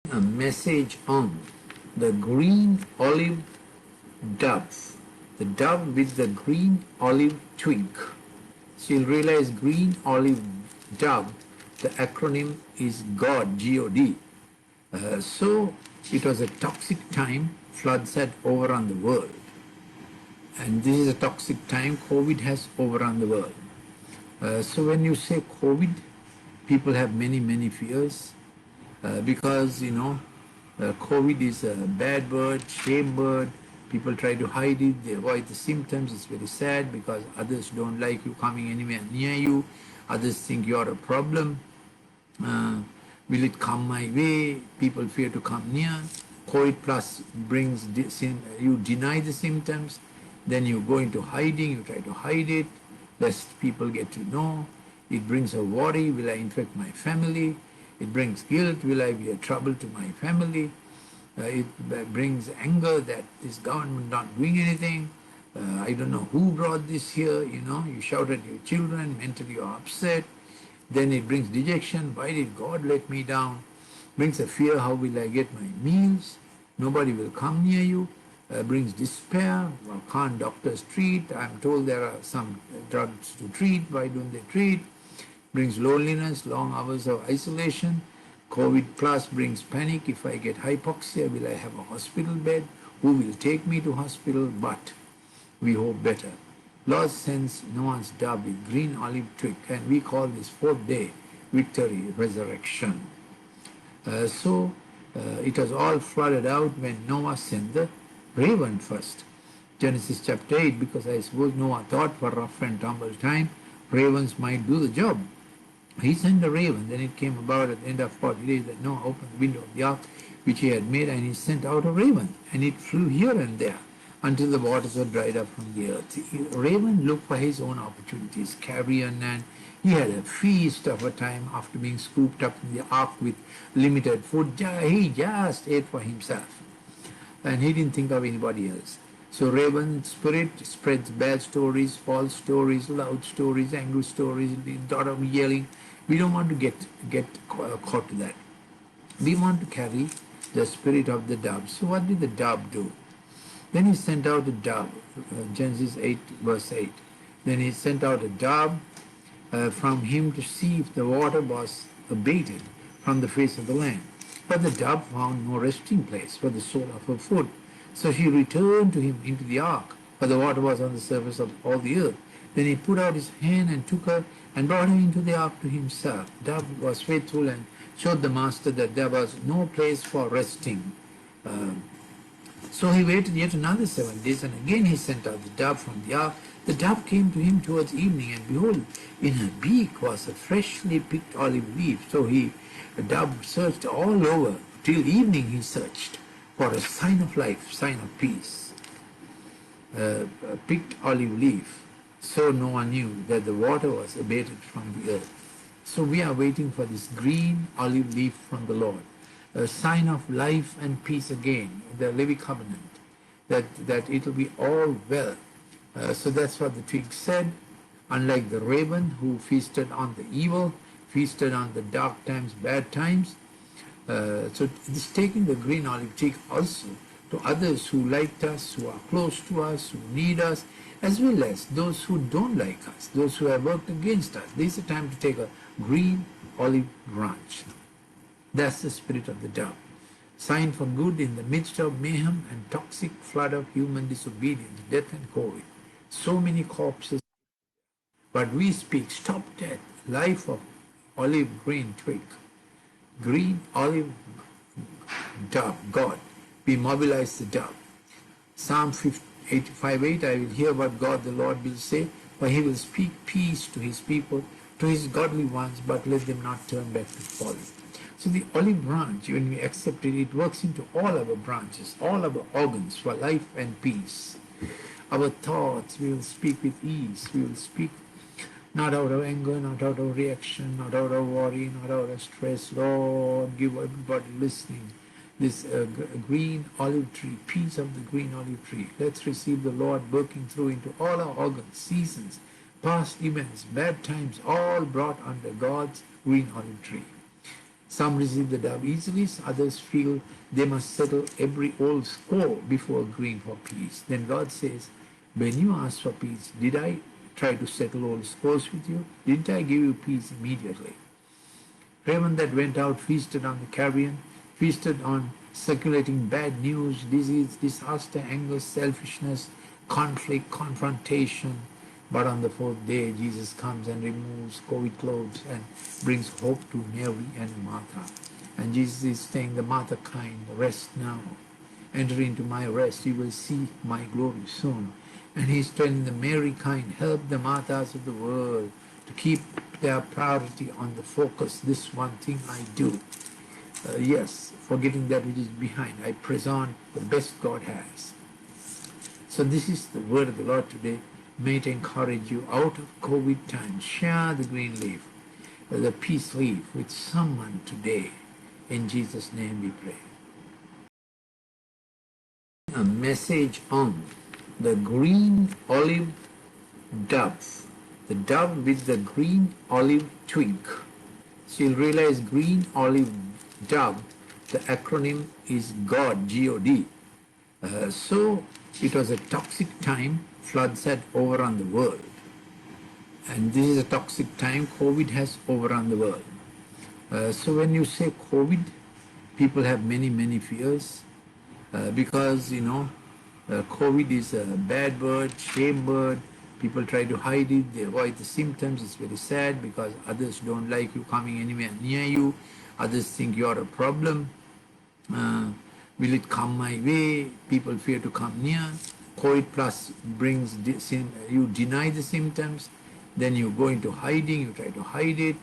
A message on the green olive dove, the dove with the green olive twig. So you'll realize green olive dove, the acronym is God, G-O-D. So it was a toxic time, floods had overrun the world. And this is a toxic time, COVID has overrun the world. So when you say COVID, people have many fears because, COVID is a bad word, shame word. People try to hide it, they avoid the symptoms. It's very sad because others don't like you coming anywhere near you. Others think you're a problem. Will it come my way? People fear to come near. COVID plus brings, you deny the symptoms, then you go into hiding, you try to hide it, lest people get to know. It brings a worry, will I infect my family? It brings guilt, will I be a trouble to my family? It brings anger that this government not doing anything. I don't know who brought this here, you shout at your children, mentally you're upset. Then it brings dejection, why did God let me down? Brings a fear, how will I get my meals? Nobody will come near you. Brings despair, well, can't doctors treat? I'm told there are some drugs to treat, why don't they treat? Brings loneliness, long hours of isolation. COVID plus brings panic. If I get hypoxia, will I have a hospital bed? Who will take me to hospital? But we hope better. Lord sends Noah's dove with green olive twig, and we call this fourth day victory, resurrection. So it was all flooded out when Noah sent the raven first. Genesis chapter 8, because I suppose Noah thought for rough and tumble time, ravens might do the job. He sent a raven. Then it came about at the end of 40 days that Noah opened the window of the ark which he had made, and he sent out a raven, and it flew here and there until the waters were dried up from the earth. The raven looked for his own opportunities, carrion, and he had a feast of a time after being scooped up in the ark with limited food. He just ate for himself, and he didn't think of anybody else. So raven spirit spreads bad stories, false stories, loud stories, angry stories, a lot of yelling. We don't want to get caught to that. We want to carry the spirit of the dove. So what did the dove do? Then he sent out a dove, Genesis 8 verse 8. Then he sent out a dove from him to see if the water was abated from the face of the land. But the dove found no resting place for the sole of her foot. So she returned to him into the ark, for the water was on the surface of all the earth. Then he put out his hand and took her and brought her into the ark to himself. Dove was faithful and showed the master that there was no place for resting. So he waited yet another 7 days, and again he sent out the dove from the ark. The dove came to him towards evening, and behold, in her beak was a freshly picked olive leaf. So the dove searched all over. Till evening he searched for a sign of life, sign of peace. A picked olive leaf. So Noah knew that the water was abated from the earth. So we are waiting for this green olive leaf from the Lord, a sign of life and peace again, the Levitic covenant, that it will be all well. So that's what the twig said. Unlike the raven who feasted on the evil, feasted on the dark times, bad times, so it is taking the green olive twig also to others who liked us, who are close to us, who need us, as well as those who don't like us, those who have worked against us. This is a time to take a green olive branch. That's the spirit of the dove. Sign for good in the midst of mayhem and toxic flood of human disobedience, death and COVID. So many corpses. But we speak, stop death, life of olive green twig. Green olive dove, God. We mobilize the dove. Psalm 85:8, I will hear what God the Lord will say, for he will speak peace to his people, to his godly ones, but let them not turn back to folly. So the olive branch, when we accept it, it works into all our branches, all our organs for life and peace. Our thoughts, we will speak with ease. We will speak not out of anger, not out of reaction, not out of worry, not out of stress. Lord, give everybody listening this green olive tree, peace of the green olive tree. Let's receive the Lord working through into all our organs, seasons, past events, bad times, all brought under God's green olive tree. Some receive the dove easily, others feel they must settle every old score before agreeing for peace. Then God says, when you asked for peace, did I try to settle old scores with you? Didn't I give you peace immediately? Raven that went out feasted on the carrion, feasted on circulating bad news, disease, disaster, anger, selfishness, conflict, confrontation. But on the fourth day, Jesus comes and removes COVID clothes and brings hope to Mary and Martha. And Jesus is saying, the Martha kind, rest now. Enter into my rest, you will see my glory soon. And he's telling the Mary kind, help the Marthas of the world to keep their priority on the focus, this one thing I do. Yes, forgetting that which is behind. I press on the best God has. So this is the word of the Lord today. May it encourage you out of COVID time. Share the green leaf, the peace leaf with someone today. In Jesus' name we pray. A message on the green olive dove. The dove with the green olive twig. So you'll realize green olive dove, the acronym is God, G-O-D. So it was a toxic time, floods had overrun the world. And this is a toxic time, COVID has overrun the world. So when you say COVID, people have many, many fears because, COVID is a bad word, shame word. People try to hide it, they avoid the symptoms. It's very sad because others don't like you coming anywhere near you. Others think you're a problem. Will it come my way? People fear to come near. COVID plus brings, you deny the symptoms, then you go into hiding, you try to hide it,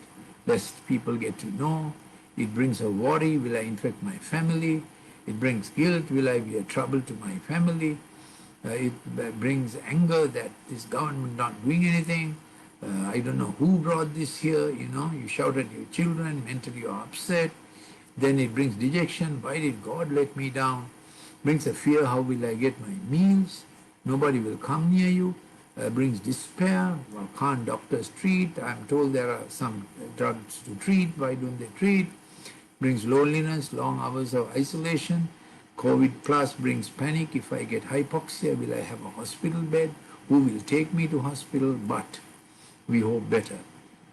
lest people get to know. It brings a worry, will I infect my family? It brings guilt, will I be a trouble to my family? It brings anger that this government not doing anything. I don't know who brought this here, you shout at your children, mentally you're upset. Then it brings dejection, why did God let me down? Brings a fear, how will I get my meals? Nobody will come near you. Brings despair, well, can't doctors treat? I'm told there are some drugs to treat, why don't they treat? Brings loneliness, long hours of isolation. COVID plus brings panic. If I get hypoxia, will I have a hospital bed? Who will take me to hospital? But we hope better.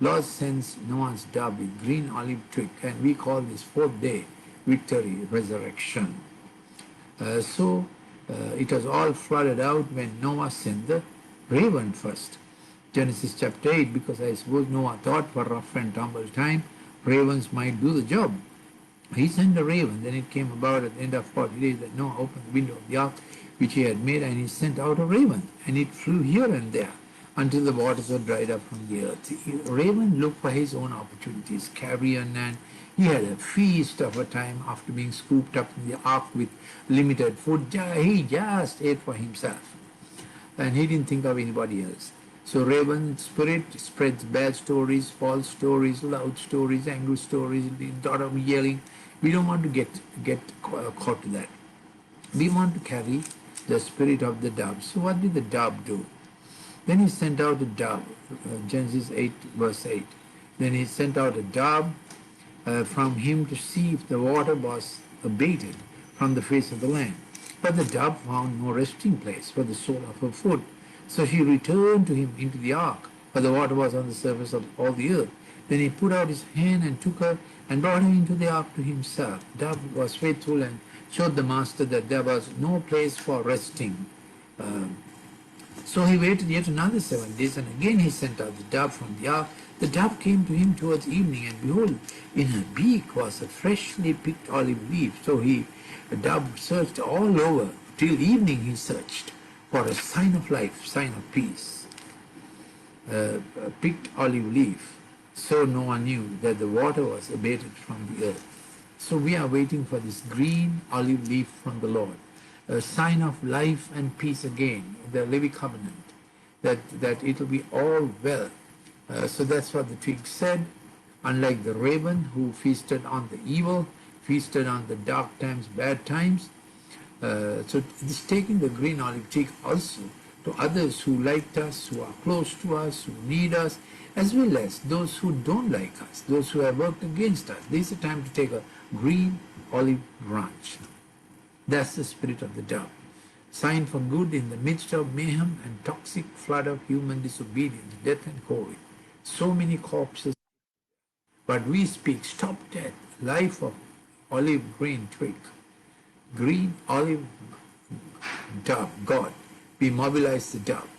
Lord sends Noah's dove with green olive twig, and we call this fourth day victory, resurrection. It was all flooded out when Noah sent the raven first. Genesis chapter 8, because I suppose Noah thought for rough and tumble time, ravens might do the job. He sent a raven. Then it came about at the end of 40 days that Noah opened the window of the ark which he had made, and he sent out a raven, and it flew here and there until the waters were dried up from the earth. The raven looked for his own opportunities, carrion, and he had a feast of a time after being scooped up in the ark with limited food. He just ate for himself, and he didn't think of anybody else. So raven spirit spreads bad stories, false stories, loud stories, angry stories, a lot of yelling. We don't want to get caught to that. We want to carry the spirit of the dove. So what did the dove do? Then he sent out a dove, Genesis 8 verse 8. Then he sent out a dove from him to see if the water was abated from the face of the land. But the dove found no resting place for the sole of her foot. So she returned to him into the ark, for the water was on the surface of all the earth. Then he put out his hand and took her and brought her into the ark to himself. Dove was faithful and showed the master that there was no place for resting. So he waited yet another 7 days, and again he sent out the dove from the ark. The dove came to him towards evening, and behold, in her beak was a freshly picked olive leaf. So the dove searched all over. Till evening he searched for a sign of life, sign of peace. A picked olive leaf. So Noah knew that the water was abated from the earth. So we are waiting for this green olive leaf from the Lord, a sign of life and peace again, the Levi covenant, that it will be all well. So that's what the twig said. Unlike the raven who feasted on the evil, feasted on the dark times, bad times. So this taking the green olive twig also to others who like us, who are close to us, who need us, as well as those who don't like us, those who have worked against us. This is a time to take a green olive branch. That's the spirit of the dove. Sign for good in the midst of mayhem and toxic flood of human disobedience, death and COVID. So many corpses. But we speak, stop death, life of olive green twig, green olive dove, God. We mobilize the dove.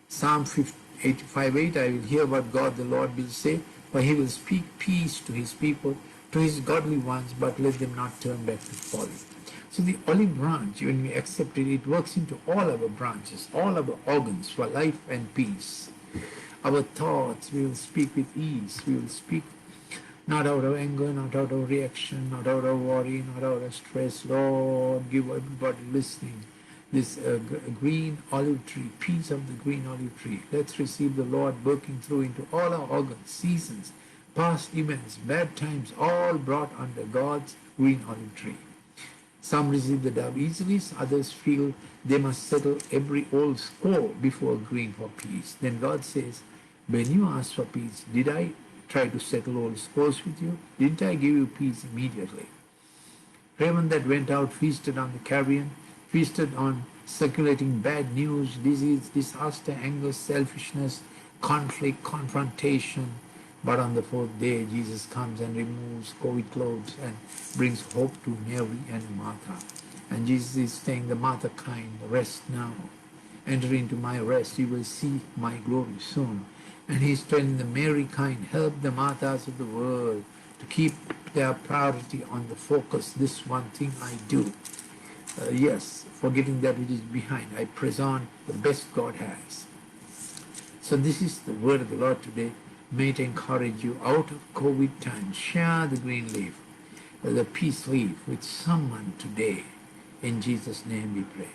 Psalm 85:8, I will hear what God the Lord will say, for he will speak peace to his people, to his godly ones, but let them not turn back to folly. So the olive branch, when we accept it, it works into all our branches, all our organs for life and peace. Our thoughts, we will speak with ease. We will speak not out of anger, not out of reaction, not out of worry, not out of stress. Lord, give everybody listening this green olive tree, peace of the green olive tree. Let's receive the Lord working through into all our organs, seasons, past events, bad times, all brought under God's green olive tree. Some receive the dove easily, others feel they must settle every old score before agreeing for peace. Then God says, when you asked for peace, did I try to settle old scores with you? Didn't I give you peace immediately? Raven that went out feasted on the carrion, feasted on circulating bad news, disease, disaster, anger, selfishness, conflict, confrontation. But on the fourth day, Jesus comes and removes COVID clothes and brings hope to Mary and Martha. And Jesus is saying, the Martha kind, rest now. Enter into my rest. You will see my glory soon. And he's telling the Mary kind, help the Marthas of the world to keep their priority on the focus. This one thing I do. Yes, forgetting that which is behind. I press on the best God has. So this is the word of the Lord today. May it encourage you out of COVID time. Share the green leaf, the peace leaf with someone today. In Jesus' name we pray.